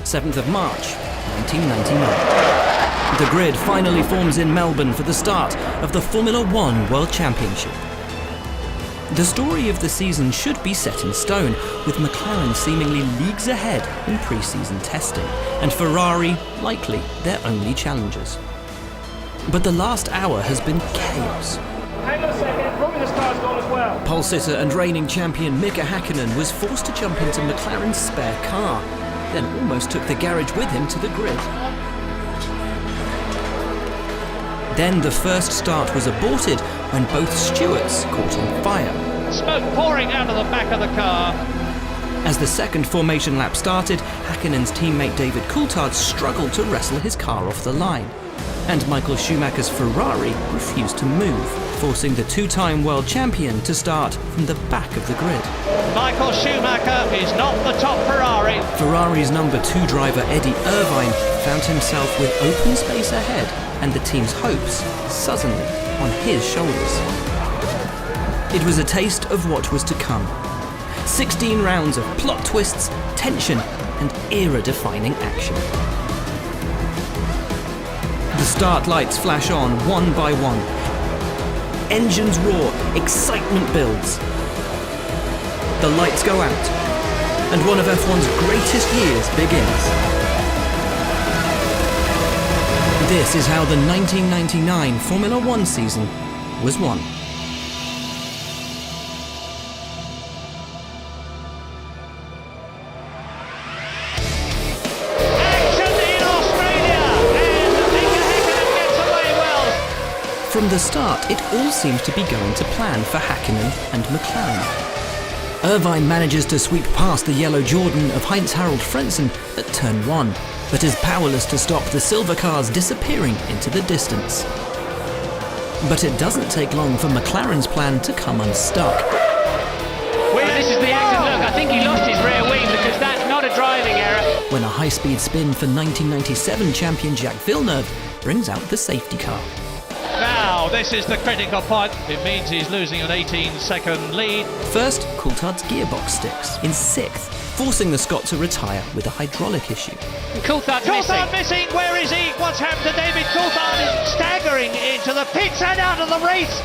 7th of March, 1999. The grid finally forms in Melbourne for the start of the Formula One World Championship. The story of the season should be set in stone, with McLaren seemingly leagues ahead in pre-season testing, and Ferrari likely their only challengers. But the last hour has been chaos. Hang on a second, probably the star's gone as well. Pole sitter and reigning champion Mika Häkkinen was forced to jump into McLaren's spare car, then almost took the garage with him to the grid. Then the first start was aborted when both stewards caught on fire. Smoke pouring out of the back of the car. As the second formation lap started, Häkkinen's teammate David Coulthard struggled to wrestle his car off the line. And Michael Schumacher's Ferrari refused to move, forcing the two-time world champion to start from the back of the grid. Michael Schumacher is not the top Ferrari. Ferrari's number 2 driver Eddie Irvine found himself with open space ahead and the team's hopes suddenly on his shoulders. It was a taste of what was to come. 16 rounds of plot twists, tension, and era-defining action. The start lights flash on one by one. Engines roar, excitement builds. The lights go out, and one of F1's greatest years begins. This is how the 1999 Formula One season was won. Action in Australia, and Mika Häkkinen gets away well. From the start, it all seems to be going to plan for Häkkinen and McLaren. Irvine manages to sweep past the yellow Jordan of Heinz-Harald Frentzen at turn 1, but is powerless to stop the silver cars disappearing into the distance. But it doesn't take long for McLaren's plan to come unstuck. This is the accident. Look, I think he lost his rear wing because that's not a driving error. When a high-speed spin for 1997 champion Jacques Villeneuve brings out the safety car. Now, this is the critical point. It means he's losing an 18-second lead. First, Coulthard's gearbox sticks in 6th, forcing the Scot to retire with a hydraulic issue. And Coulthard's missing. Where is he? What's happened to David Coulthard? Is staggering into the pits and out of the race.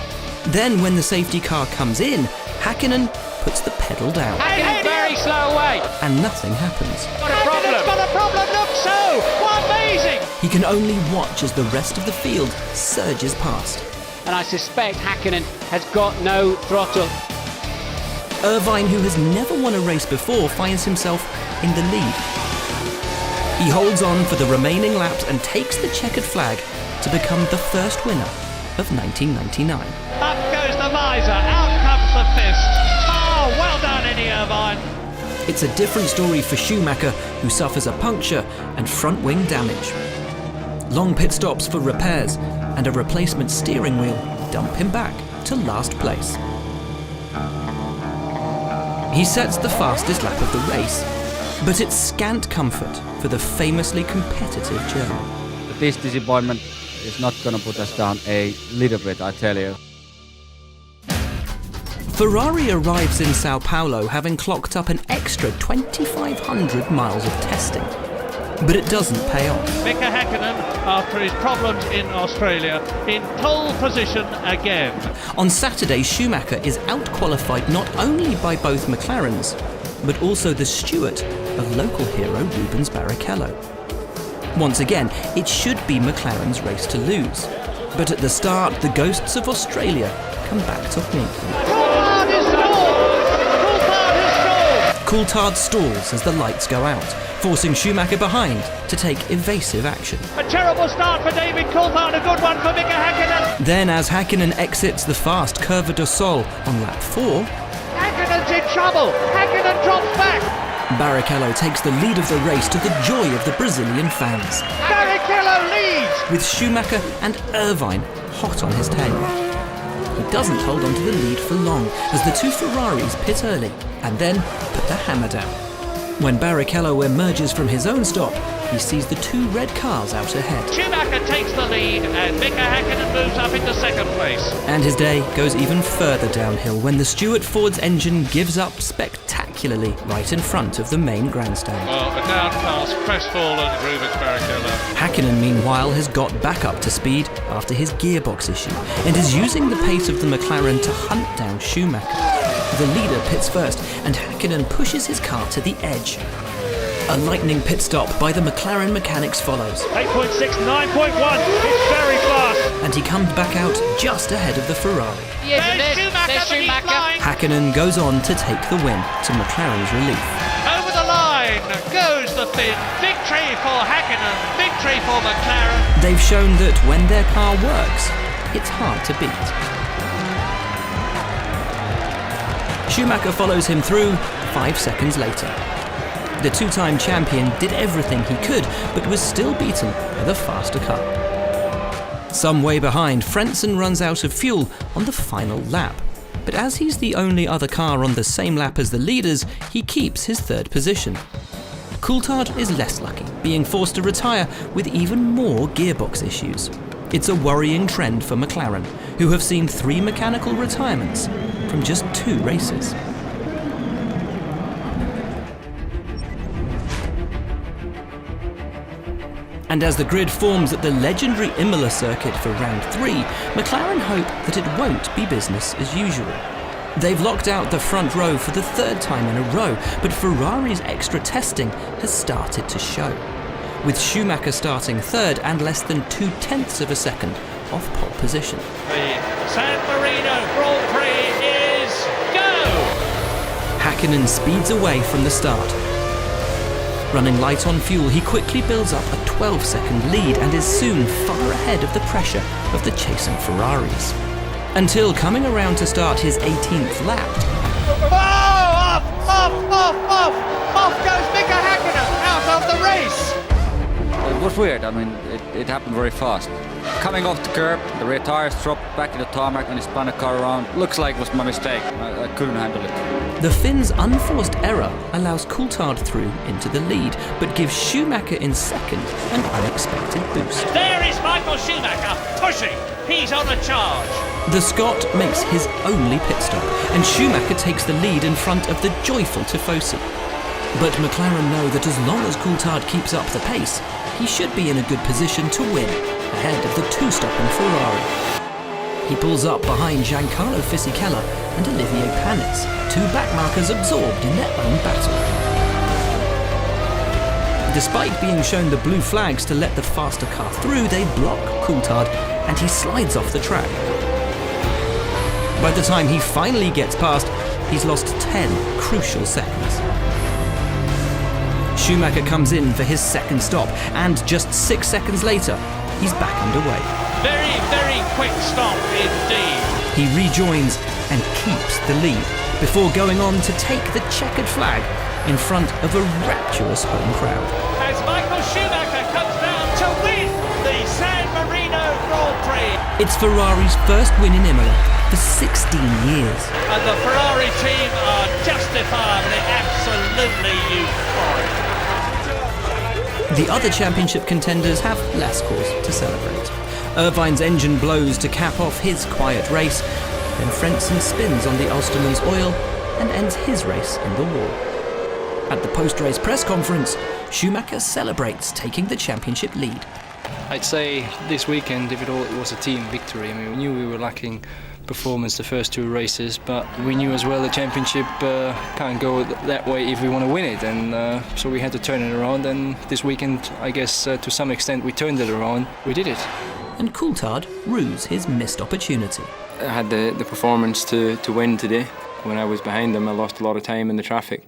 Then, when the safety car comes in, Häkkinen puts the pedal down. Häkkinen's very slow away. And nothing happens. Got a problem. Häkkinen's got a problem. Look, so what amazing. He can only watch as the rest of the field surges past. And I suspect Häkkinen has got no throttle. Irvine, who has never won a race before, finds himself in the lead. He holds on for the remaining laps and takes the checkered flag to become the first winner of 1999. Up goes the visor, out comes the fist. Oh, well done, Eddie Irvine. It's a different story for Schumacher, who suffers a puncture and front wing damage. Long pit stops for repairs and a replacement steering wheel dump him back to last place. He sets the fastest lap of the race, but it's scant comfort for the famously competitive German. This disappointment is not going to put us down a little bit, I tell you. Ferrari arrives in Sao Paulo having clocked up an extra 2,500 miles of testing. But it doesn't pay off. Mika Häkkinen, after his problems in Australia, in pole position again. On Saturday, Schumacher is out-qualified not only by both McLarens, but also the steward of local hero Rubens Barrichello. Once again, it should be McLaren's race to lose. But at the start, the ghosts of Australia come back to haunt them. Coulthard stalls as the lights go out, forcing Schumacher behind to take evasive action. A terrible start for David Coulthard, a good one for Mika Häkkinen. Then, as Häkkinen exits the fast Curva do Sol on lap 4, Häkkinen's in trouble. Häkkinen drops back. Barrichello takes the lead of the race to the joy of the Brazilian fans, Barrichello leads. with Schumacher and Irvine hot on his tail. He doesn't hold on to the lead for long as the two Ferraris pit early and then put the hammer down. When Barrichello emerges from his own stop, he sees the two red cars out ahead. Schumacher takes the lead and Mika Häkkinen moves up into second place. And his day goes even further downhill when the Stewart Ford's engine gives up spectacularly spectacularly right in front of the main grandstand. Well, a downcast, crestfallen Rubens Barrichello. Hakkinen, meanwhile, has got back up to speed after his gearbox issue and is using the pace of the McLaren to hunt down Schumacher. The leader pits first and Hakkinen pushes his car to the edge. A lightning pit stop by the McLaren mechanics follows. 8.6, 9.1. It's very fast. And he comes back out just ahead of the Ferrari. Yes, and There's Schumacher, there's but he's Schumacher. flying. Hakkinen goes on to take the win, to McLaren's relief. Over the line goes the Finn. Victory for Hakkinen, victory for McLaren. They've shown that when their car works, it's hard to beat. Schumacher follows him through 5 seconds later. The two-time champion did everything he could, but was still beaten by the faster car. Some way behind, Frentzen runs out of fuel on the final lap. But as he's the only other car on the same lap as the leaders, he keeps his third position. Coulthard is less lucky, being forced to retire with even more gearbox issues. It's a worrying trend for McLaren, who have seen 3 mechanical retirements from just 2 races. And as the grid forms at the legendary Imola circuit for round 3, McLaren hope that it won't be business as usual. They've locked out the front row for the 3rd time in a row, but Ferrari's extra testing has started to show, with Schumacher starting 3rd and less than 0.2 of a second off pole position. The San Marino Grand Prix is go! Hakkinen speeds away from the start. Running light on fuel, he quickly builds up a 12-second lead and is soon far ahead of the pressure of the chasing Ferraris. Until coming around to start his 18th lap. Oh, off goes Mika Hakkinen out of the race. It was weird. I mean, it happened very fast. Coming off the curb, the rear tires dropped back in the tarmac and he spun the car around. Looks like it was my mistake. I couldn't handle it. The Finn's unforced error allows Coulthard through into the lead, but gives Schumacher in second an unexpected boost. There is Michael Schumacher pushing. He's on a charge. The Scot makes his only pit stop, and Schumacher takes the lead in front of the joyful Tifosi. But McLaren know that as long as Coulthard keeps up the pace, he should be in a good position to win, ahead of the 2-stopping Ferrari. He pulls up behind Giancarlo Fisichella and Olivier Panis, 2 backmarkers absorbed in their own battle. Despite being shown the blue flags to let the faster car through, they block Coulthard and he slides off the track. By the time he finally gets past, he's lost 10 crucial seconds. Schumacher comes in for his second stop, and just 6 seconds later, he's back underway. Very, very quick stop indeed. He rejoins and keeps the lead before going on to take the checkered flag in front of a rapturous home crowd. As Michael Schumacher comes down to win the San Marino Grand Prix. It's Ferrari's first win in Imola for 16 years. And the Ferrari team are justifiably absolutely euphoric. The other championship contenders have less cause to celebrate. Irvine's engine blows to cap off his quiet race, then Frentzen spins on the Ulsterman's oil and ends his race in the wall. At the post-race press conference, Schumacher celebrates taking the championship lead. I'd say this weekend, if it was a team victory. I mean, we knew we were lacking performance the first 2 races, but we knew as well the championship can't go that way if we want to win it, and so we had to turn it around, and this weekend, I guess, to some extent we turned it around. We did it. And Coulthard rues his missed opportunity. I had the performance to win today. When I was behind them, I lost a lot of time in the traffic,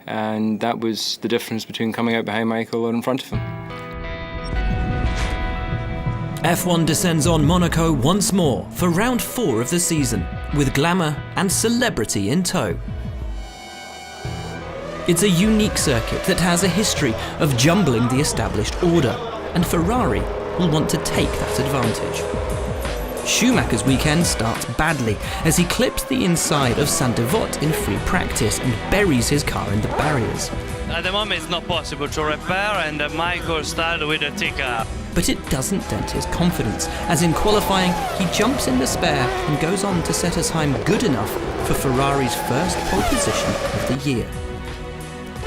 and that was the difference between coming out behind Michael or in front of him. F1 descends on Monaco once more for round 4 of the season, with glamour and celebrity in tow. It's a unique circuit that has a history of jumbling the established order, and Ferrari will want to take that advantage. Schumacher's weekend starts badly as he clips the inside of Saint-Devote in free practice and buries his car in the barriers. At the moment it's not possible to repair, and Michael started with a ticker. But it doesn't dent his confidence, as in qualifying he jumps in the spare and goes on to set a time good enough for Ferrari's first pole position of the year.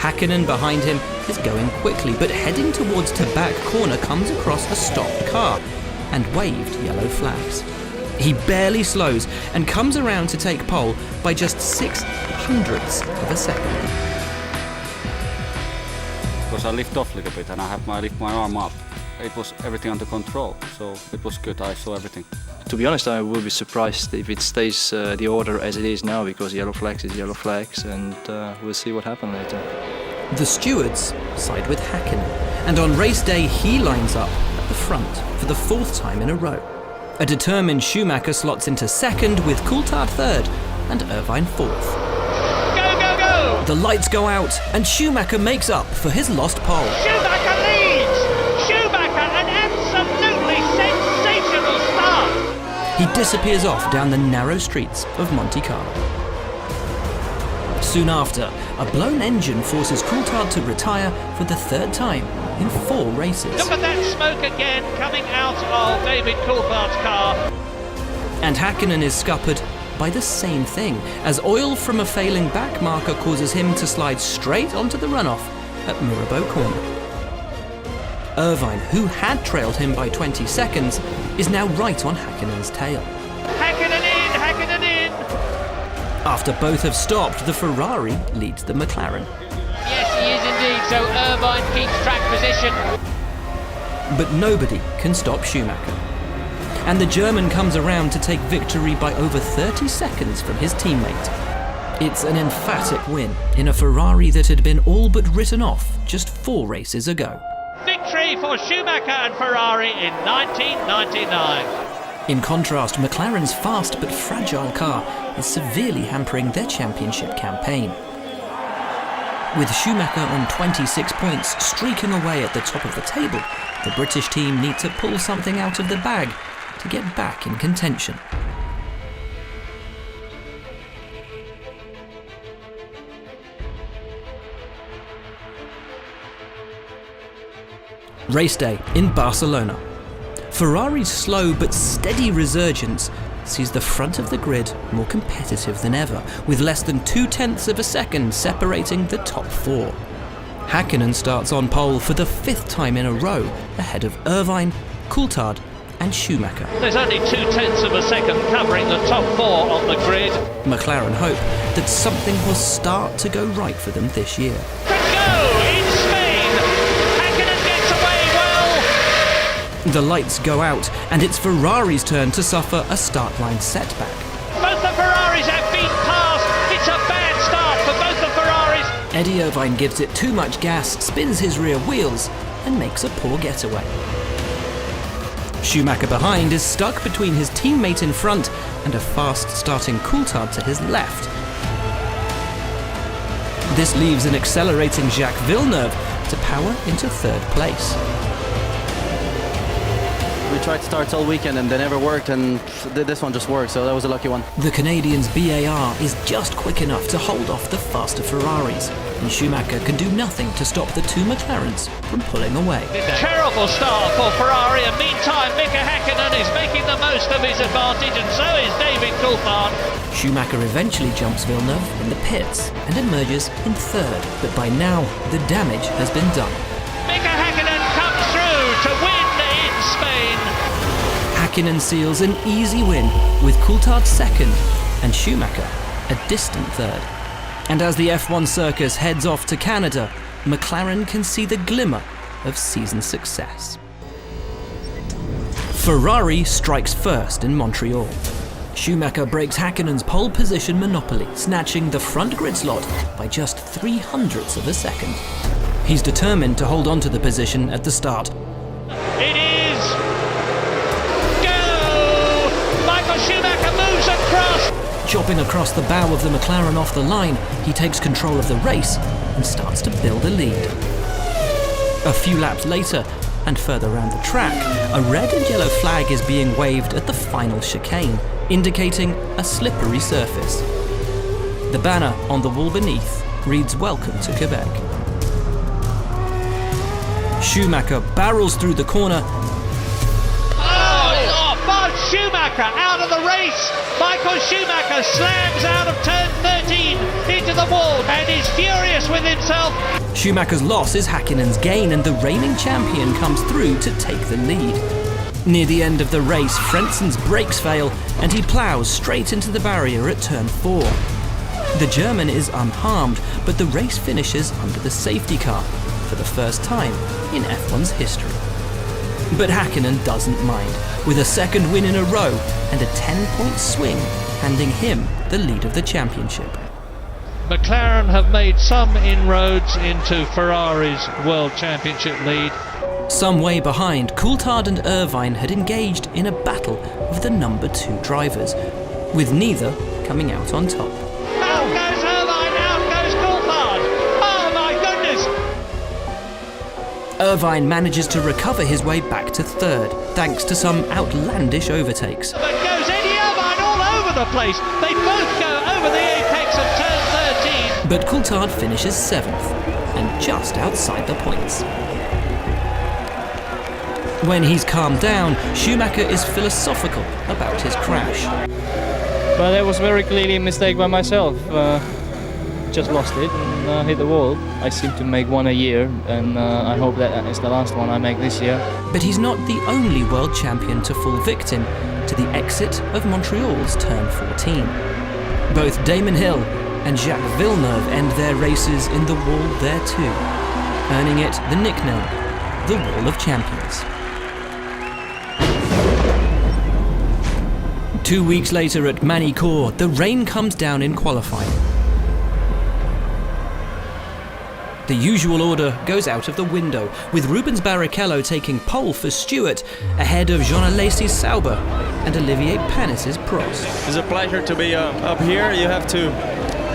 Hakkinen behind him is going quickly, but heading towards to back corner comes across a stopped car and waved yellow flags. He barely slows and comes around to take pole by just 0.06 of a second. Because I lift off a little bit and I lift my arm up. It was everything under control, so it was good. I saw everything. To be honest, I will be surprised if it stays the order as it is now, because yellow flags is yellow flags, and we'll see what happens later. The stewards side with Hakkinen, and on race day he lines up at the front for the 4th time in a row. A determined Schumacher slots into 2nd with Coulthard 3rd and Irvine 4th. Go, go, go! The lights go out and Schumacher makes up for his lost pole. Schumacher leads! Schumacher, an absolutely sensational start! He disappears off down the narrow streets of Monte Carlo. Soon after, a blown engine forces Coulthard to retire for the 3rd time in 4 races. Look at that smoke again coming out of David Coulthard's car. And Hakkinen is scuppered by the same thing, as oil from a failing back marker causes him to slide straight onto the runoff at Mirabeau Corner. Irvine, who had trailed him by 20 seconds, is now right on Hakkinen's tail. Hakkinen in, Hakkinen in! After both have stopped, the Ferrari leads the McLaren. Yes, he is indeed. So Irvine keeps track position. But nobody can stop Schumacher. And the German comes around to take victory by over 30 seconds from his teammate. It's an emphatic win in a Ferrari that had been all but written off just 4 races ago. Victory for Schumacher and Ferrari in 1999. In contrast, McLaren's fast but fragile car is severely hampering their championship campaign. With Schumacher on 26 points streaking away at the top of the table, the British team need to pull something out of the bag to get back in contention. Race day in Barcelona. Ferrari's slow but steady resurgence sees the front of the grid more competitive than ever, with less than 0.2 of a second separating the top 4. Hakkinen starts on pole for the 5th time in a row, ahead of Irvine, Coulthard and Schumacher. There's only 0.2 of a second covering the top 4 on the grid. McLaren hope that something will start to go right for them this year. Could go in Spain. Hakkinen gets away well. The lights go out and it's Ferrari's turn to suffer a start line setback. Both the Ferraris have been passed. It's a bad start for both the Ferraris. Eddie Irvine gives it too much gas, spins his rear wheels and makes a poor getaway. Schumacher behind is stuck between his teammate in front and a fast-starting Coulthard to his left. This leaves an accelerating Jacques Villeneuve to power into 3rd place. We tried starts all weekend and they never worked, and this one just worked, so that was a lucky one. The Canadian's BAR is just quick enough to hold off the faster Ferraris, and Schumacher can do nothing to stop the 2 McLarens from pulling away. Terrible start for Ferrari, and meantime Mika Hakkinen is making the most of his advantage, and so is David Coulthard. Schumacher eventually jumps Villeneuve in the pits and emerges in 3rd, but by now the damage has been done. Mika Hakkinen comes through to win in Spain. Hakkinen seals an easy win with Coulthard 2nd and Schumacher a distant 3rd. And as the F1 circus heads off to Canada, McLaren can see the glimmer of season success. Ferrari strikes first in Montreal. Schumacher breaks Hakkinen's pole position monopoly, snatching the front grid slot by just 0.03 of a second. He's determined to hold on to the position at the start. It is go! Michael Schumacher moves across. Chopping across the bow of the McLaren off the line, he takes control of the race and starts to build a lead. A few laps later, and further around the track, a red and yellow flag is being waved at the final chicane, indicating a slippery surface. The banner on the wall beneath reads "Welcome to Quebec." Schumacher barrels through the corner. Schumacher out of the race. Michael Schumacher slams out of turn 13 into the wall and is furious with himself. Schumacher's loss is Häkkinen's gain, and the reigning champion comes through to take the lead. Near the end of the race, Frenzen's brakes fail and he ploughs straight into the barrier at turn 4. The German is unharmed, but the race finishes under the safety car for the first time in F1's history. But Häkkinen doesn't mind, with a second win in a row and a 10-point swing, handing him the lead of the championship. McLaren have made some inroads into Ferrari's World Championship lead. Some way behind, Coulthard and Irvine had engaged in a battle of the number 2 drivers, with neither coming out on top. Out goes Irvine, out goes Coulthard. Oh my goodness! Irvine manages to recover his way back to 3rd, thanks to some outlandish overtakes. But goes Eddie Irvine all over the place. They both go over the apex of turn 13. But Coulthard finishes 7th, and just outside the points. When he's calmed down, Schumacher is philosophical about his crash. But that was very clearly a mistake by myself. Just lost it and hit the wall. I seem to make one a year, and I hope that is the last one I make this year. But he's not the only world champion to fall victim to the exit of Montreal's turn 14. Both Damon Hill and Jacques Villeneuve end their races in the wall there too, earning it the nickname, the Wall of Champions. 2 weeks later at Manicourt, the rain comes down in qualifying. The usual order goes out of the window, with Rubens Barrichello taking pole for Stewart, ahead of Jean Alesi's Sauber and Olivier Panis's Prost. It's a pleasure to be up here. You have to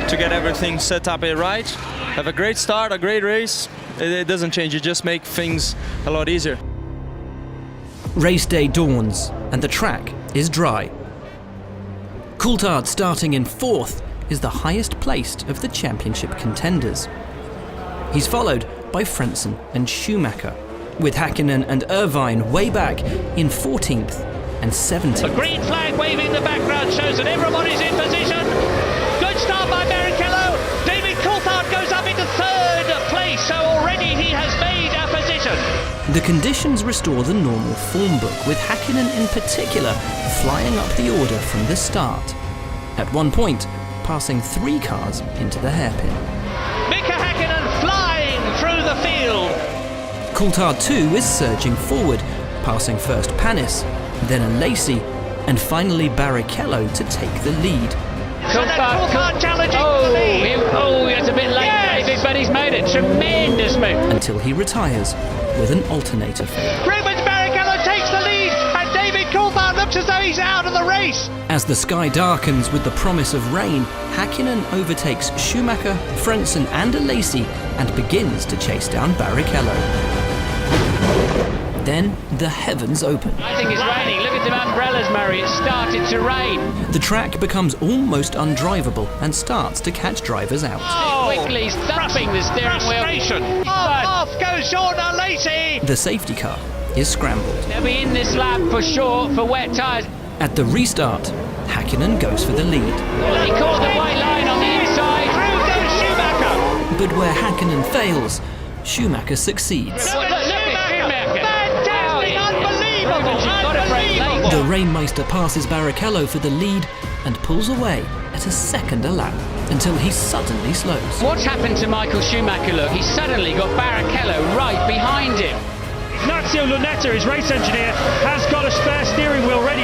get everything set up right. Have a great start, a great race. It doesn't change, it just makes things a lot easier. Race day dawns, and the track is dry. Coulthard, starting in 4th, is the highest placed of the championship contenders. He's followed by Frentzen and Schumacher, with Häkkinen and Irvine way back in 14th and 17th. A green flag waving in the background shows that everybody's in position. Good start by Barrichello. David Coulthard goes up into 3rd place, so already he has made a position. The conditions restore the normal form book, with Häkkinen in particular flying up the order from the start. At one point, passing 3 cars into the hairpin. Mika Häkkinen flying through the field. Coulthard too is surging forward, passing first Panis, then Alesi, and finally Barrichello to take the lead. Coulthard challenging for the lead. It's a bit late, yes. David, but he's made a tremendous move. Until he retires with an alternator failure. Rubens Barrichello takes the lead, and David Coulthard looks as though he's out of the race. As the sky darkens with the promise of rain, Häkkinen overtakes Schumacher, Frentzen and Alesi and begins to chase down Barrichello. Then the heavens open. I think it's raining. Look at the umbrellas, Murray. It started to rain. The track becomes almost undrivable and starts to catch drivers out. Quickly thumping the steering wheel. Off goes Jean Alesi. The safety car is scrambled. They'll be in this lap for sure for wet tyres. At the restart, Häkkinen goes for the lead. He caught the white line on the inside. Through goes Schumacher. But where Häkkinen fails, Schumacher succeeds. Look at Schumacher. Fantastic, unbelievable. The Rainmeister passes Barrichello for the lead and pulls away at a second a lap until he suddenly slows. What's happened to Michael Schumacher? Look, he's suddenly got Barrichello right behind him. Ignazio Lunetta, his race engineer, has got a spare steering wheel ready.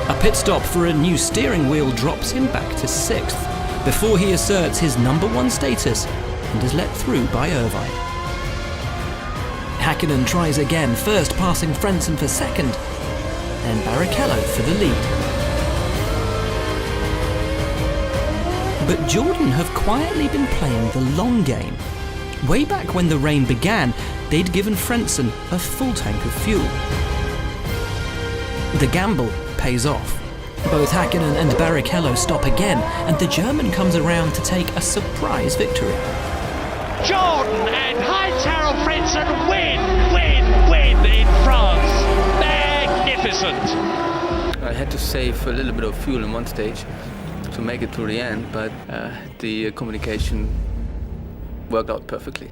A pit stop for a new steering wheel drops him back to 6th, before he asserts his number 1 status and is let through by Irvine. Häkkinen tries again, first passing Frentzen for 2nd, then Barrichello for the lead. But Jordan have quietly been playing the long game. Way back when the rain began, they'd given Frentzen a full tank of fuel. The gamble pays off. Both Häkkinen and Barrichello stop again, and the German comes around to take a surprise victory. Jordan and Heinz-Harald Frentzen win in France. Magnificent. I had to save a little bit of fuel in one stage, so to make it through the end, but the communication worked out perfectly.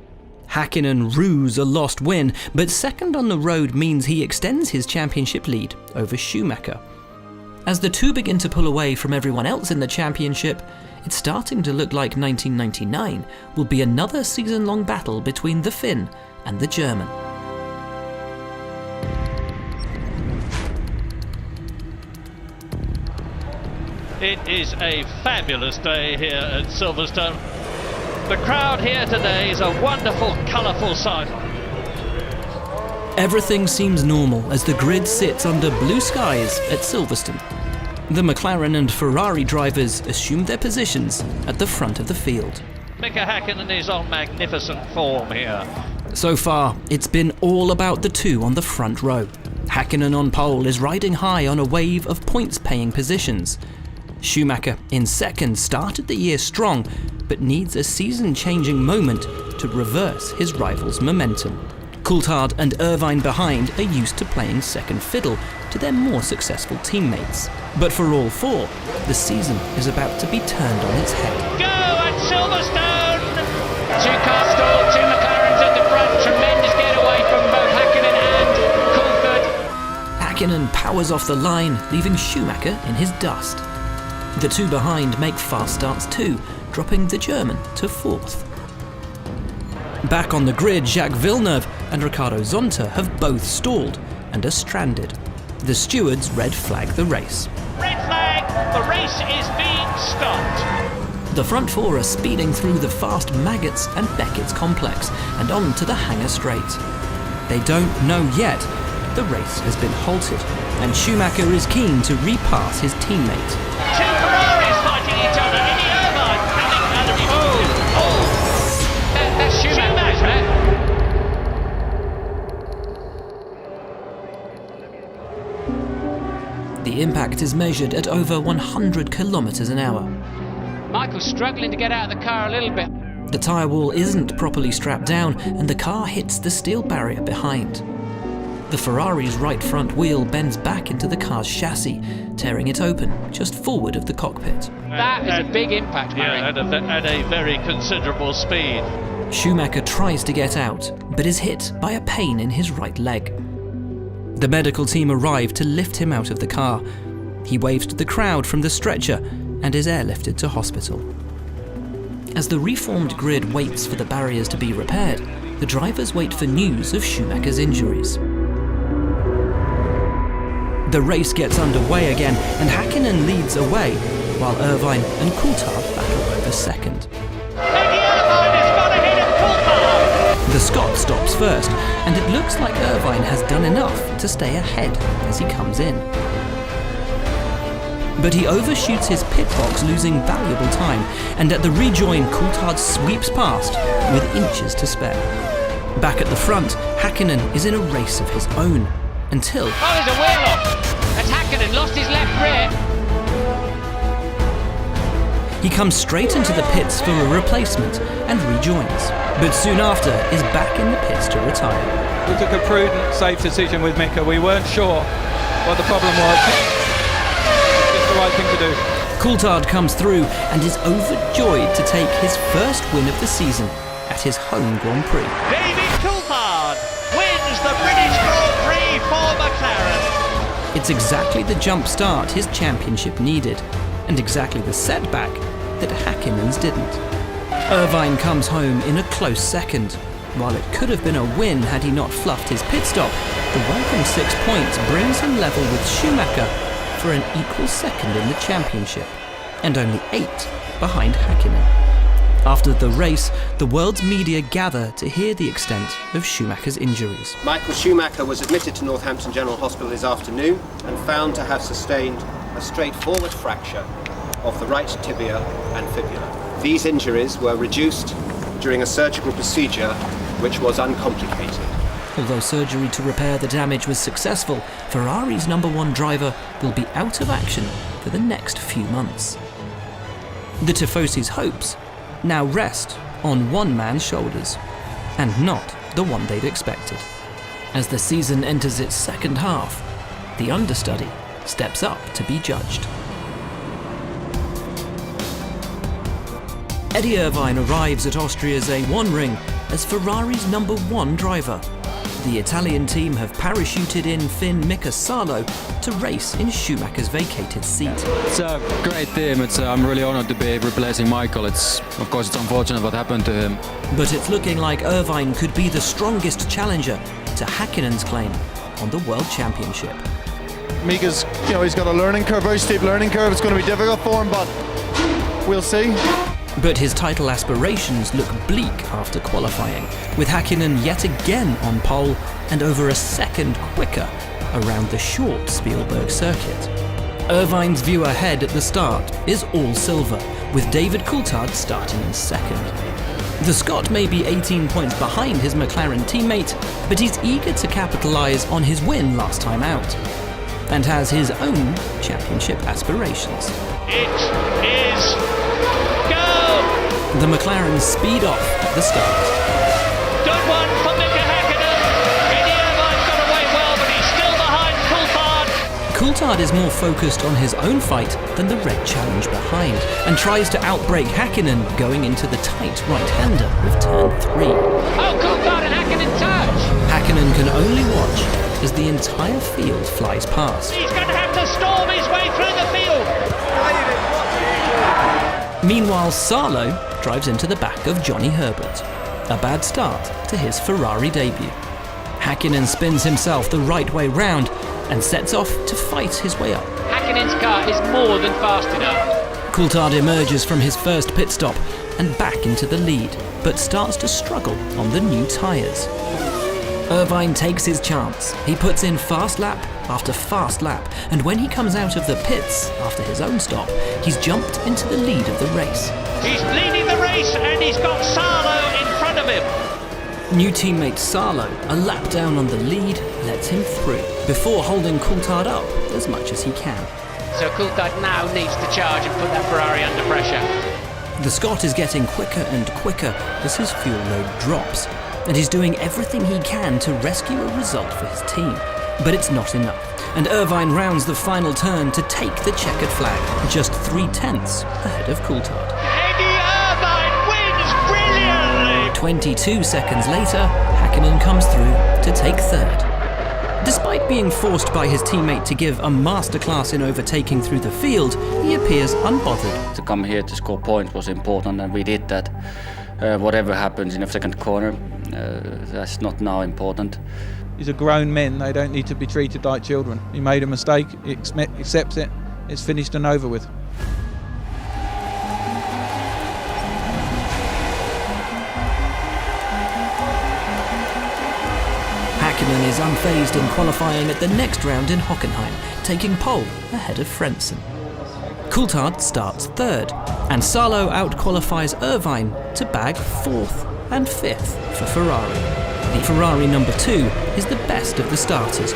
Häkkinen rues a lost win, but second on the road means he extends his championship lead over Schumacher. As the two begin to pull away from everyone else in the championship, it's starting to look like 1999 will be another season-long battle between the Finn and the German. It is a fabulous day here at Silverstone. The crowd here today is a wonderful, colourful sight. Everything seems normal as the grid sits under blue skies at Silverstone. The McLaren and Ferrari drivers assume their positions at the front of the field. Mika Häkkinen is on magnificent form here. So far, it's been all about the two on the front row. Häkkinen on pole is riding high on a wave of points-paying positions. Schumacher in second started the year strong, but needs a season-changing moment to reverse his rival's momentum. Coulthard and Irvine behind are used to playing second fiddle to their more successful teammates. But for all four, the season is about to be turned on its head. Go at Silverstone! Two cars stalled, two McLarens at the front, tremendous getaway from both Häkkinen and Coulthard. Häkkinen powers off the line, leaving Schumacher in his dust. The two behind make fast starts too, dropping the German to fourth. Back on the grid, Jacques Villeneuve and Ricardo Zonta have both stalled and are stranded. The stewards red flag the race. Red flag! The race is being stopped. The front four are speeding through the fast Maggots and Beckett's complex and on to the Hangar Straight. They don't know yet the race has been halted, and Schumacher is keen to repass his teammate. Two Ferraris fighting each other. Eddie Irvine having That's Schumacher's, right? The impact is measured at over 100 kilometers an hour. Michael's struggling to get out of the car a little bit. The tyre wall isn't properly strapped down, and the car hits the steel barrier behind. The Ferrari's right front wheel bends back into the car's chassis, tearing it open just forward of the cockpit. That is a big impact, Murray. Yeah, at a very considerable speed. Schumacher tries to get out, but is hit by a pain in his right leg. The medical team arrive to lift him out of the car. He waves to the crowd from the stretcher and is airlifted to hospital. As the reformed grid waits for the barriers to be repaired, the drivers wait for news of Schumacher's injuries. The race gets underway again, and Häkkinen leads away, while Irvine and Coulthard battle over second. Eddie Irvine has got ahead of Coulthard. The Scot stops first, and it looks like Irvine has done enough to stay ahead as he comes in. But he overshoots his pit box, losing valuable time, and at the rejoin, Coulthard sweeps past with inches to spare. Back at the front, Häkkinen is in a race of his own, until... Oh, there's a wheel off! As Häkkinen lost his left rear. He comes straight into the pits for a replacement and rejoins, but soon after is back in the pits to retire. We took a prudent, safe decision with Mika. We weren't sure what the problem was. It's the right thing to do. Coulthard comes through and is overjoyed to take his first win of the season at his home Grand Prix. David Coulthard wins the British Grand Prix for McLaren. It's exactly the jump start his championship needed, and exactly the setback that Häkkinen's didn't. Irvine comes home in a close second. While it could have been a win had he not fluffed his pit stop, the welcome 6 points brings him level with Schumacher for an equal second in the championship, and only 8 behind Häkkinen. After the race, the world's media gather to hear the extent of Schumacher's injuries. Michael Schumacher was admitted to Northampton General Hospital this afternoon and found to have sustained a straightforward fracture of the right tibia and fibula. These injuries were reduced during a surgical procedure which was uncomplicated. Although surgery to repair the damage was successful, Ferrari's #1 driver will be out of action for the next few months. The Tifosi's hopes now rest on one man's shoulders, and not the one they'd expected. As the season enters its second half, the understudy steps up to be judged. Eddie Irvine arrives at Austria's A1 ring as Ferrari's #1 driver. The Italian team have parachuted in Finn Mika Salo to race in Schumacher's vacated seat. It's a great team. I'm really honored to be replacing Michael. Of course, it's unfortunate what happened to him. But it's looking like Irvine could be the strongest challenger to Häkkinen's claim on the World Championship. Mika's, he's got a learning curve, very steep learning curve. It's going to be difficult for him, but we'll see. But his title aspirations look bleak after qualifying, with Häkkinen yet again on pole and over a second quicker around the short Spielberg circuit. Irvine's view ahead at the start is all silver, with David Coulthard starting in second. The Scot may be 18 points behind his McLaren teammate, but he's eager to capitalise on his win last time out, and has his own championship aspirations. It is go! The McLarens speed off at the start. Good one for Mika Häkkinen. Eddie Irvine got away well, but he's still behind Coulthard. Coulthard is more focused on his own fight than the red challenge behind, and tries to outbrake Häkkinen going into the tight right-hander of turn 3. Oh, Coulthard and Häkkinen touch! Häkkinen can only watch as the entire field flies past. He's going to have to storm his way through the field. Meanwhile, Salo drives into the back of Johnny Herbert. A bad start to his Ferrari debut. Häkkinen spins himself the right way round and sets off to fight his way up. Häkkinen's car is more than fast enough. Coulthard emerges from his first pit stop and back into the lead, but starts to struggle on the new tyres. Irvine takes his chance. He puts in fast lap after fast lap, and when he comes out of the pits after his own stop, he's jumped into the lead of the race. He's leading the race and he's got Salo in front of him. New teammate Salo, a lap down on the lead, lets him through, before holding Coulthard up as much as he can. So Coulthard now needs to charge and put that Ferrari under pressure. The Scot is getting quicker and quicker as his fuel load drops, and he's doing everything he can to rescue a result for his team. But it's not enough, and Irvine rounds the final turn to take the checkered flag, just 3/10 ahead of Coulthard. Eddie Irvine wins brilliantly! 22 seconds later, Häkkinen comes through to take third. Despite being forced by his teammate to give a masterclass in overtaking through the field, he appears unbothered. To come here to score points was important, and we did that. Whatever happens in the second corner, that's not now important. These are grown men, they don't need to be treated like children. He made a mistake, he accepts it, it's finished and over with. Häkkinen is unfazed in qualifying at the next round in Hockenheim, taking pole ahead of Frentzen. Coulthard starts third, and Salo out-qualifies Irvine to bag 4th and 5th for Ferrari. The Ferrari #2 is the best of the starters.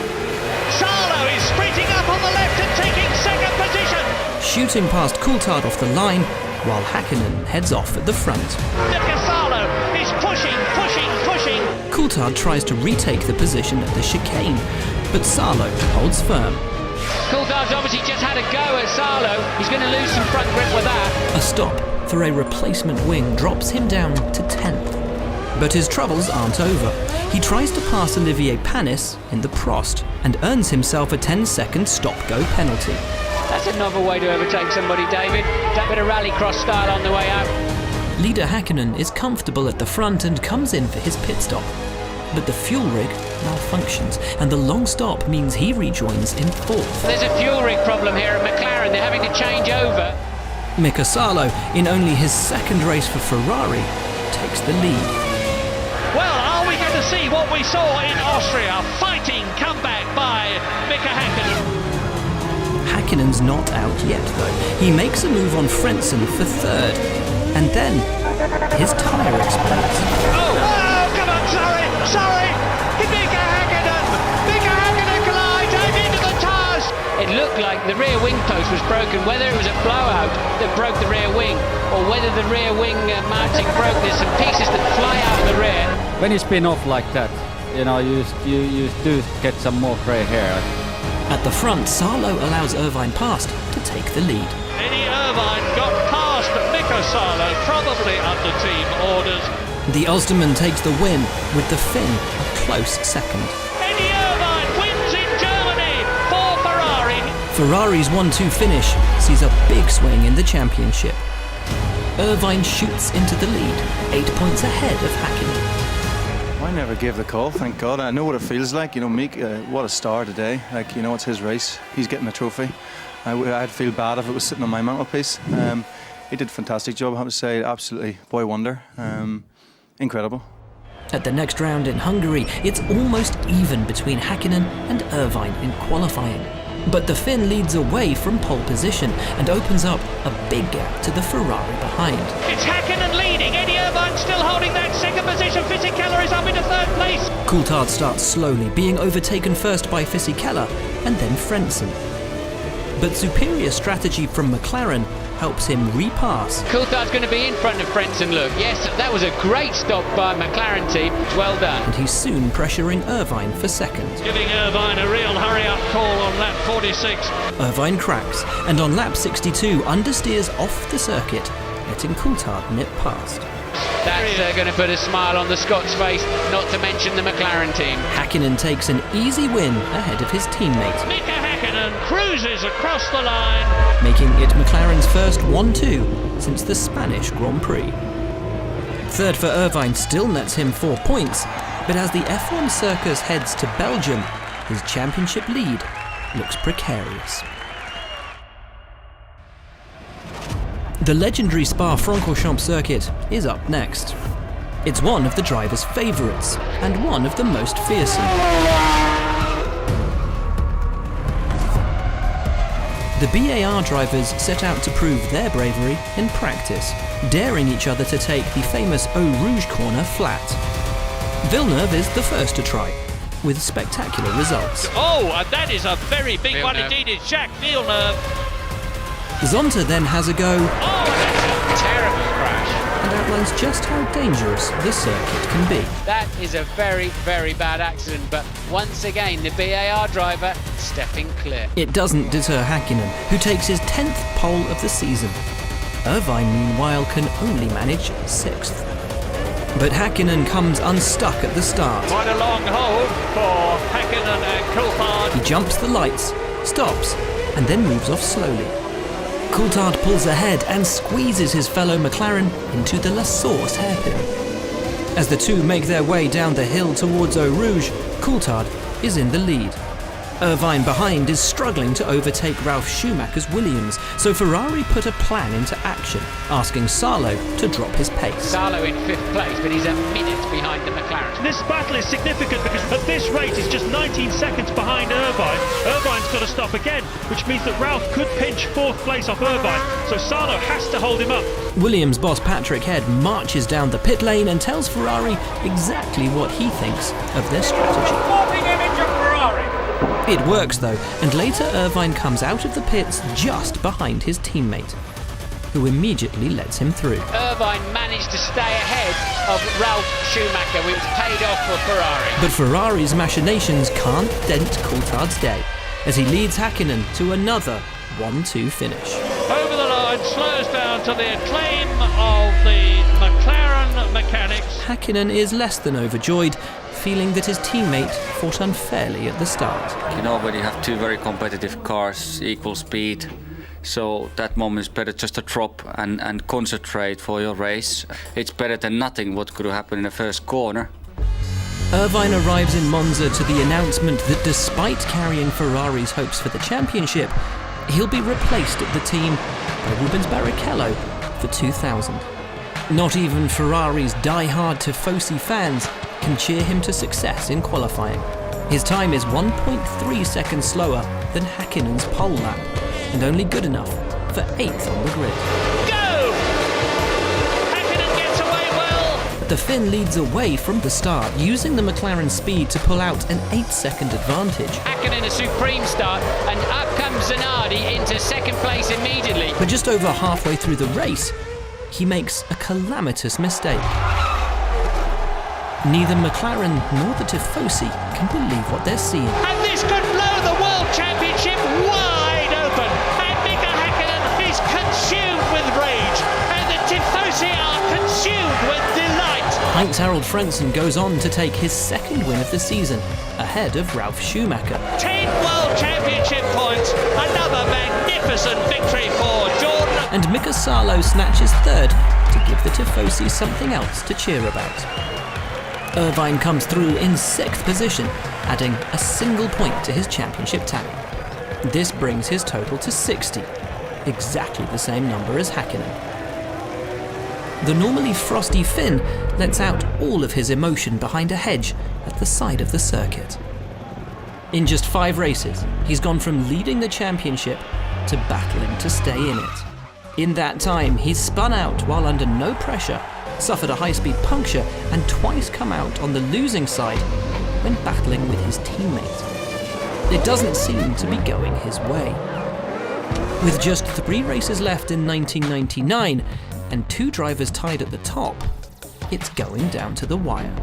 Salo is sprinting up on the left and taking second position. Shooting past Coulthard off the line, while Häkkinen heads off at the front. Mika Salo is pushing. Coulthard tries to retake the position at the chicane, but Salo holds firm. Coulthard's obviously just had a go at Salo. He's going to lose some front grip with that. A stop for a replacement wing drops him down to 10th. But his troubles aren't over. He tries to pass Olivier Panis in the Prost and earns himself a 10-second stop-go penalty. That's another way to overtake somebody, David. That bit of rallycross style on the way out. Leader Häkkinen is comfortable at the front and comes in for his pit stop. But the fuel rig malfunctions, and the long stop means he rejoins in 4th. There's a fuel rig problem here at McLaren. They're having to change over. Mika Salo, in only his second race for Ferrari, takes the lead. Well, are we going to see what we saw in Austria? Fighting comeback by Mika Häkkinen. Häkkinen's not out yet, though. He makes a move on Frentzen for third, and then his tyre explodes. Oh, come on, sorry! Mika Häkkinen collides out into the tyres! It looked like the rear wing post was broken, whether it was a blowout that broke the rear wing, or whether the rear wing mounting broke. There's some pieces that fly out of the rear. When you spin off like that, you do get some more grey hair. At the front, Salo allows Irvine past to take the lead. Eddie Irvine got past Mika Marco Salo, probably under team orders. The Ulsterman takes the win, with the Finn a close second. Eddie Irvine wins in Germany for Ferrari. Ferrari's 1-2 finish sees a big swing in the championship. Irvine shoots into the lead, 8 points ahead of Häkkinen. I never gave the call, thank God. I know what it feels like. You know, Meek, what a star today. Like, you know, it's his race. He's getting a trophy. I'd feel bad if it was sitting on my mantelpiece. He did a fantastic job, I have to say. Absolutely boy wonder. Incredible. At the next round in Hungary, it's almost even between Häkkinen and Irvine in qualifying. But the Finn leads away from pole position and opens up a big gap to the Ferrari behind. It's Häkkinen leading, Eddie Irvine still holding that second position, Fisichella is up into third place. Coulthard starts slowly, being overtaken first by Fisichella and then Frentzen. But superior strategy from McLaren helps him repass. Coulthard's going to be in front of Frentzen, look. Yes, that was a great stop by McLaren team. Well done. And he's soon pressuring Irvine for second. Giving Irvine a real hurry-up call on lap 46. Irvine cracks, and on lap 62 understeers off the circuit, letting Coulthard nip past. That's going to put a smile on the Scots face, not to mention the McLaren team. Häkkinen takes an easy win ahead of his teammate. Mika Häkkinen cruises across the line, making it McLaren's first 1-2 since the Spanish Grand Prix. Third for Irvine still nets him 4 points, but as the F1 circus heads to Belgium, his championship lead looks precarious. The legendary Spa-Francorchamps circuit is up next. It's one of the drivers' favourites, and one of the most fearsome. The BAR drivers set out to prove their bravery in practice, daring each other to take the famous Eau Rouge corner flat. Villeneuve is the first to try, with spectacular results. Oh, and that is a very big one indeed, it's Jacques Villeneuve. Zonta then has a go. Oh, that's a terrible crash. And outlines just how dangerous the circuit can be. That is a very, very bad accident, but once again, the BAR driver stepping clear. It doesn't deter Häkkinen, who takes his 10th pole of the season. Irvine, meanwhile, can only manage 6th. But Häkkinen comes unstuck at the start. Quite a long hold for Häkkinen and Coulthard. He jumps the lights, stops, and then moves off slowly. Coulthard pulls ahead and squeezes his fellow McLaren into the La Source hairpin. As the two make their way down the hill towards Eau Rouge, Coulthard is in the lead. Irvine behind is struggling to overtake Ralf Schumacher's Williams, so Ferrari put a plan into action, asking Salo to drop his pace. Salo in 5th place, but he's a minute behind the McLaren. This battle is significant because at this rate he's just 19 seconds behind Irvine. Irvine's got to stop again, which means that Ralf could pinch 4th place off Irvine, so Salo has to hold him up. Williams boss Patrick Head marches down the pit lane and tells Ferrari exactly what he thinks of their strategy. Sporting image of Ferrari. It works though, and later Irvine comes out of the pits just behind his teammate, who immediately lets him through. Irvine managed to stay ahead of Ralf Schumacher, which paid off for Ferrari. But Ferrari's machinations can't dent Coulthard's day, as he leads Häkkinen to another 1-2 finish. Over the line, slows down to the acclaim of the McLaren mechanics. Häkkinen is less than overjoyed, feeling that his teammate fought unfairly at the start. You know, when you have two very competitive cars, equal speed, so that moment is better just to drop and concentrate for your race. It's better than nothing what could have happened in the first corner. Irvine arrives in Monza to the announcement that despite carrying Ferrari's hopes for the championship, he'll be replaced at the team by Rubens Barrichello for 2000. Not even Ferrari's die-hard Tifosi fans can cheer him to success in qualifying. His time is 1.3 seconds slower than Häkkinen's pole lap, and only good enough for 8th on the grid. Go! Häkkinen gets away well. But the Finn leads away from the start, using the McLaren speed to pull out an 8-second advantage. Häkkinen a supreme start, and up comes Zanardi into 2nd place immediately. But just over halfway through the race, he makes a calamitous mistake. Neither McLaren nor the Tifosi can believe what they're seeing. And this could blow the World Championship wide open. And Mika Häkkinen is consumed with rage. And the Heinz-Harald Frentzen goes on to take his second win of the season, ahead of Ralf Schumacher. 10 World Championship points, another magnificent victory for Jordan. And Mika Salo snatches third to give the Tifosi something else to cheer about. Irvine comes through in 6th position, adding a single point to his championship tally. This brings his total to 60, exactly the same number as Häkkinen. The normally frosty Finn lets out all of his emotion behind a hedge at the side of the circuit. In just 5 races, he's gone from leading the championship to battling to stay in it. In that time, he's spun out while under no pressure, suffered a high-speed puncture, and twice come out on the losing side when battling with his teammate. It doesn't seem to be going his way. With just 3 races left in 1999, and 2 drivers tied at the top, it's going down to the wire.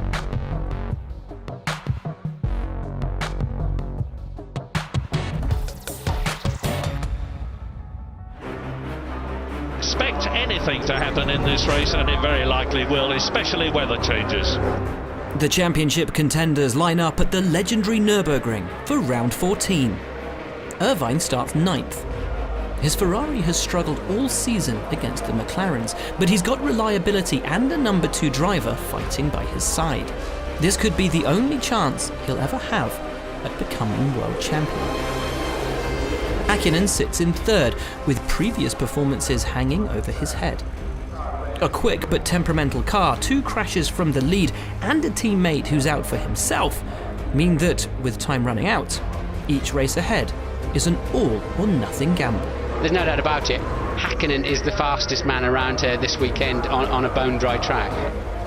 Expect anything to happen in this race, and it very likely will, especially weather changes. The championship contenders line up at the legendary Nürburgring for round 14. Irvine starts 9th. His Ferrari has struggled all season against the McLarens, but he's got reliability and a number 2 driver fighting by his side. This could be the only chance he'll ever have at becoming world champion. Häkkinen sits in 3rd, with previous performances hanging over his head. A quick but temperamental car, 2 crashes from the lead, and a teammate who's out for himself mean that, with time running out, each race ahead is an all-or-nothing gamble. There's no doubt about it. Häkkinen is the fastest man around here this weekend on a bone-dry track.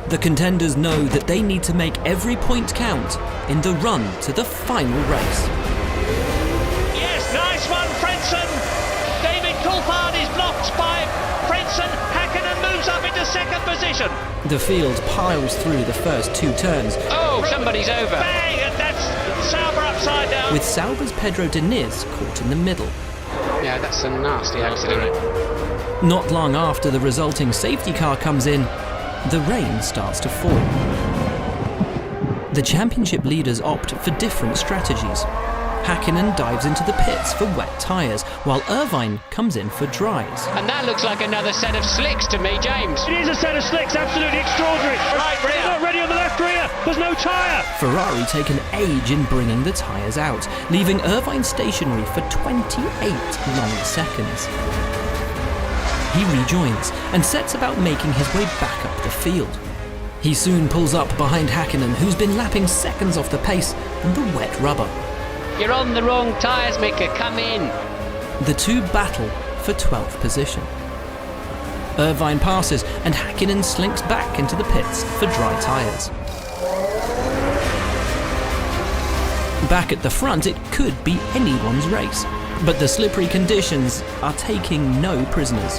The contenders know that they need to make every point count in the run to the final race. Yes, nice one, Frentzen. David Coulthard is blocked by Frentzen. Häkkinen moves up into 2nd position. The field piles through the first 2 turns. Oh, somebody's over. Bang, and that's Sauber upside down. With Sauber's Pedro Diniz caught in the middle. Yeah, that's a nasty accident. Not long after the resulting safety car comes in, the rain starts to fall. The championship leaders opt for different strategies. Häkkinen dives into the pits for wet tyres, while Irvine comes in for dries. And that looks like another set of slicks to me, James. It is a set of slicks, absolutely extraordinary. Right, They're not ready on the left rear, there's no tyre. Ferrari take an age in bringing the tyres out, leaving Irvine stationary for 28 long seconds. He rejoins and sets about making his way back up the field. He soon pulls up behind Häkkinen, who's been lapping seconds off the pace on the wet rubber. You're on the wrong tyres, Mika, come in. The 2 battle for 12th position. Irvine passes and Häkkinen slinks back into the pits for dry tyres. Back at the front, it could be anyone's race, but the slippery conditions are taking no prisoners.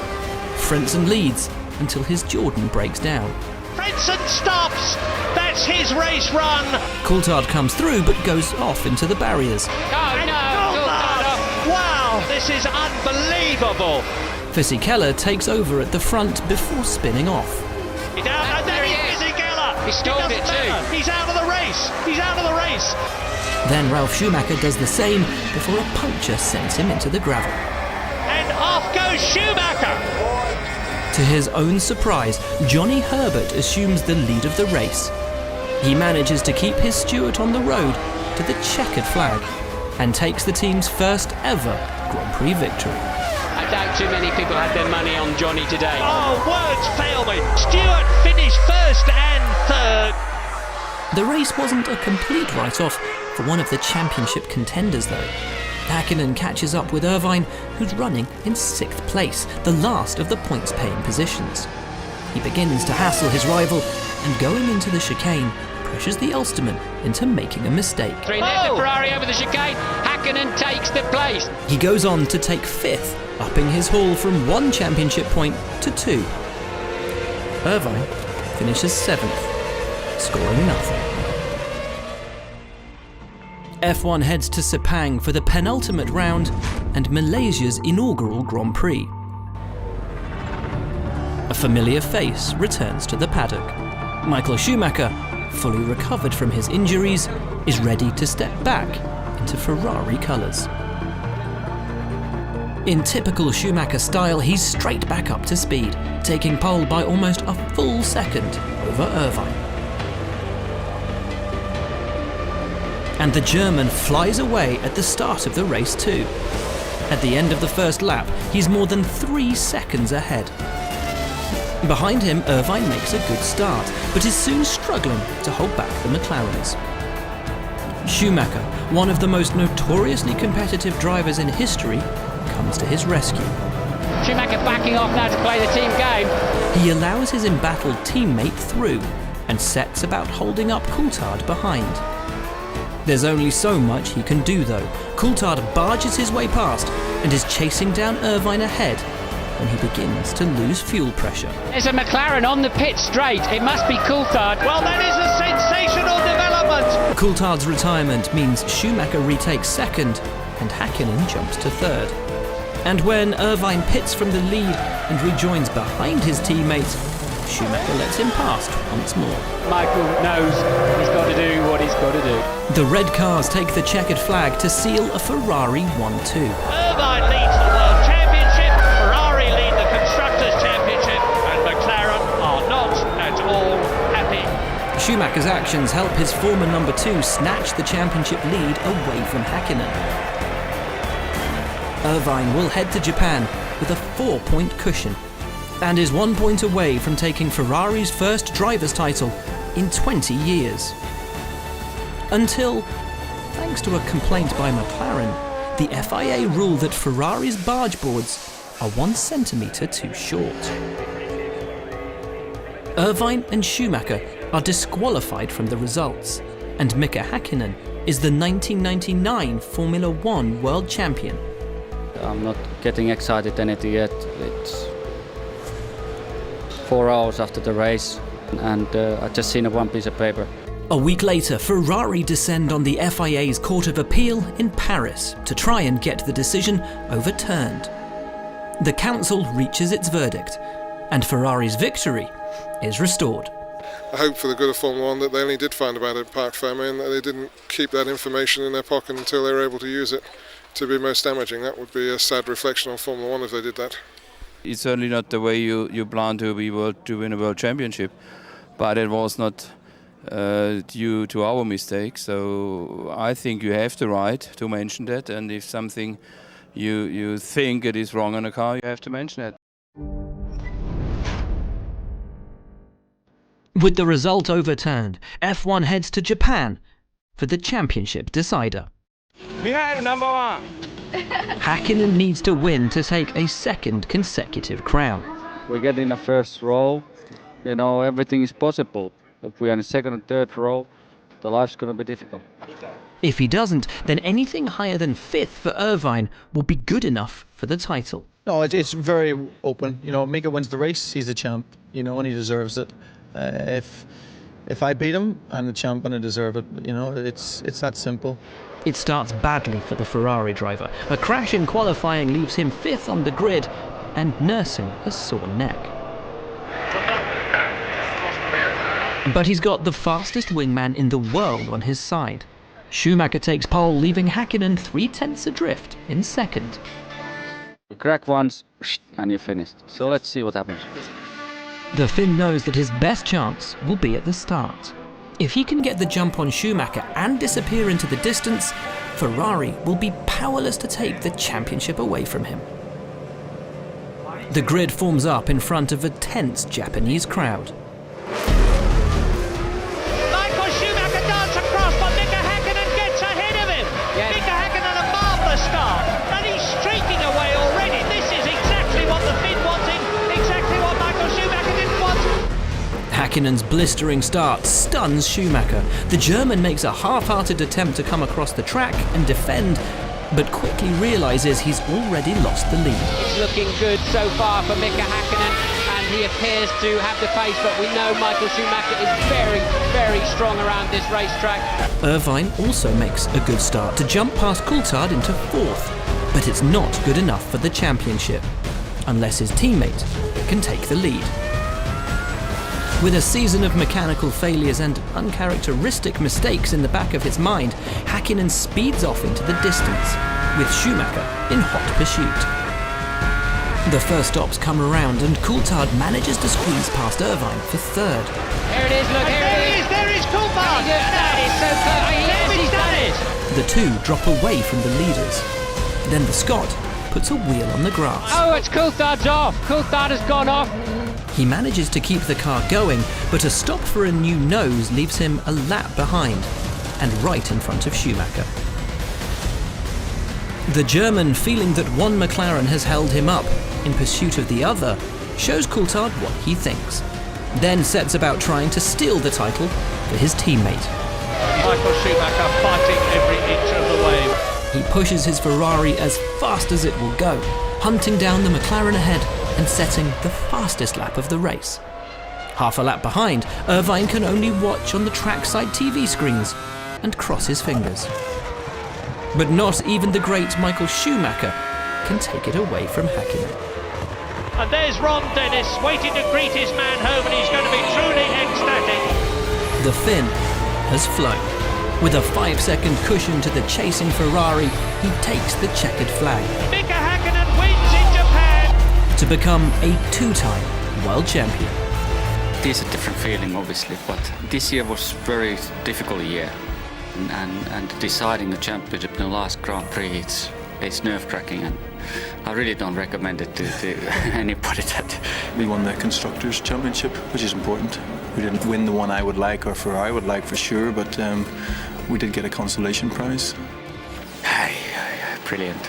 Frentzen leads until his Jordan breaks down. Frentzen stops. That's his race run. Coulthard comes through but goes off into the barriers. Oh no! Coulthard. Wow, this is unbelievable. Fisichella takes over at the front before spinning off. And there he is. Fisichella. He stalled it too. He's out of the race. He's out of the race. Then Ralf Schumacher does the same before a puncture sends him into the gravel. And off goes Schumacher. To his own surprise, Johnny Herbert assumes the lead of the race. He manages to keep his Stewart on the road to the checkered flag and takes the team's first ever Grand Prix victory. I doubt too many people had their money on Johnny today. Oh, words fail me. Stewart finished 1st and 3rd. The race wasn't a complete write-off for one of the championship contenders though. Häkkinen catches up with Irvine, who's running in 6th place, the last of the points-paying positions. He begins to hassle his rival, and going into the chicane, pressures the Ulsterman into making a mistake. There's the Ferrari over the chicane. Häkkinen takes the place. He goes on to take 5th, upping his haul from 1 championship point to 2. Irvine finishes 7th, scoring nothing. F1 heads to Sepang for the penultimate round and Malaysia's inaugural Grand Prix. A familiar face returns to the paddock. Michael Schumacher, fully recovered from his injuries, is ready to step back into Ferrari colours. In typical Schumacher style, he's straight back up to speed, taking pole by almost a full second over Irvine. And the German flies away at the start of the race too. At the end of the first lap, he's more than 3 seconds ahead. Behind him, Irvine makes a good start, but is soon struggling to hold back the McLarens. Schumacher, one of the most notoriously competitive drivers in history, comes to his rescue. Schumacher backing off now to play the team game. He allows his embattled teammate through and sets about holding up Coulthard behind. There's only so much he can do though. Coulthard barges his way past and is chasing down Irvine ahead when he begins to lose fuel pressure. There's a McLaren on the pit straight. It must be Coulthard. Well, that is a sensational development. Coulthard's retirement means Schumacher retakes second and Häkkinen jumps to third. And when Irvine pits from the lead and rejoins behind his teammates, Schumacher lets him past once more. Michael knows he's got to do what he's got to do. The red cars take the checkered flag to seal a Ferrari 1-2. Irvine leads the World Championship, Ferrari lead the Constructors' Championship, and McLaren are not at all happy. Schumacher's actions help his former number 2 snatch the championship lead away from Häkkinen. Irvine will head to Japan with a 4-point cushion and is 1 point away from taking Ferrari's first driver's title in 20 years. Until, thanks to a complaint by McLaren, the FIA ruled that Ferrari's barge boards are 1 centimetre too short. Irvine and Schumacher are disqualified from the results, and Mika Häkkinen is the 1999 Formula 1 world champion. I'm not getting excited anything yet. It's 4 hours after the race and I just seen one piece of paper. A week later, Ferrari descend on the FIA's Court of Appeal in Paris to try and get the decision overturned. The council reaches its verdict, and Ferrari's victory is restored. I hope for the good of Formula 1 that they only did find about it at Parc Fermé and that they didn't keep that information in their pocket until they were able to use it to be most damaging. That would be a sad reflection on Formula 1 if they did that. It's certainly not the way you plan to win a world championship, but it was not due to our mistake. So I think you have the right to mention that, and if something you think it is wrong on a car, you have to mention it. With the result overturned, F1 heads to Japan for the championship decider. We had number 1. Häkkinen needs to win to take a second consecutive crown. We get in the first row, you know, everything is possible. If we are in the second and third row, the life's going to be difficult. If he doesn't, then anything higher than 5th for Irvine will be good enough for the title. No, it's very open. You know, Mika wins the race, he's the champ, you know, and he deserves it. If I beat him, I'm the champ and I deserve it. You know, it's that simple. It starts badly for the Ferrari driver. A crash in qualifying leaves him 5th on the grid and nursing a sore neck. But he's got the fastest wingman in the world on his side. Schumacher takes pole, leaving Häkkinen 3/10 adrift in second. You crack once and you're finished. So let's see what happens. The Finn knows that his best chance will be at the start. If he can get the jump on Schumacher and disappear into the distance, Ferrari will be powerless to take the championship away from him. The grid forms up in front of a tense Japanese crowd. Michael Schumacher darts across, but Mika Häkkinen gets ahead of him. Yes. Mika Häkkinen a marvellous start, and he's streaking away already. This is exactly what the Finn wanted, exactly what Michael Schumacher didn't want. Häkkinen's blistering start stuns Schumacher. The German makes a half-hearted attempt to come across the track and defend, but quickly realises he's already lost the lead. It's looking good so far for Mika Häkkinen, and he appears to have the pace, but we know Michael Schumacher is very, very strong around this racetrack. Irvine also makes a good start to jump past Coulthard into 4th, but it's not good enough for the championship, unless his teammate can take the lead. With a season of mechanical failures and uncharacteristic mistakes in the back of his mind, Häkkinen speeds off into the distance, with Schumacher in hot pursuit. The first stops come around and Coulthard manages to squeeze past Irvine for third. Here it is, look, here it is. There is Coulthard. That is so close. Yes, he's done it. The two drop away from the leaders. Then the Scot puts a wheel on the grass. Oh, it's Coulthard's off. Coulthard has gone off. He manages to keep the car going, but a stop for a new nose leaves him a lap behind and right in front of Schumacher. The German, feeling that one McLaren has held him up in pursuit of the other, shows Coulthard what he thinks, then sets about trying to steal the title for his teammate. Michael Schumacher fighting every inch of the way. He pushes his Ferrari as fast as it will go, hunting down the McLaren ahead and setting the fastest lap of the race. Half a lap behind, Irvine can only watch on the trackside TV screens and cross his fingers. But not even the great Michael Schumacher can take it away from Häkkinen. And there's Ron Dennis waiting to greet his man home, and he's going to be truly ecstatic. The Finn has flown. With a 5-second cushion to the chasing Ferrari, he takes the checkered flag. Mika Häkkinen wins in Japan to become a 2-time world champion. It is a different feeling, obviously, but this year was a very difficult year. And deciding the championship in the last Grand Prix, it's nerve-wracking, and I really don't recommend it to anybody. That we won the Constructors' Championship, which is important. We didn't win the one I would like or Ferrari would like for sure, but we did get a consolation prize. Brilliant.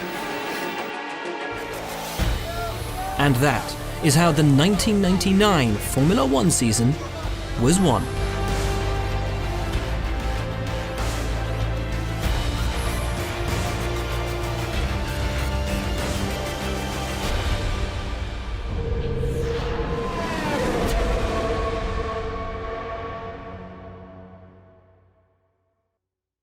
And that is how the 1999 Formula One season was won.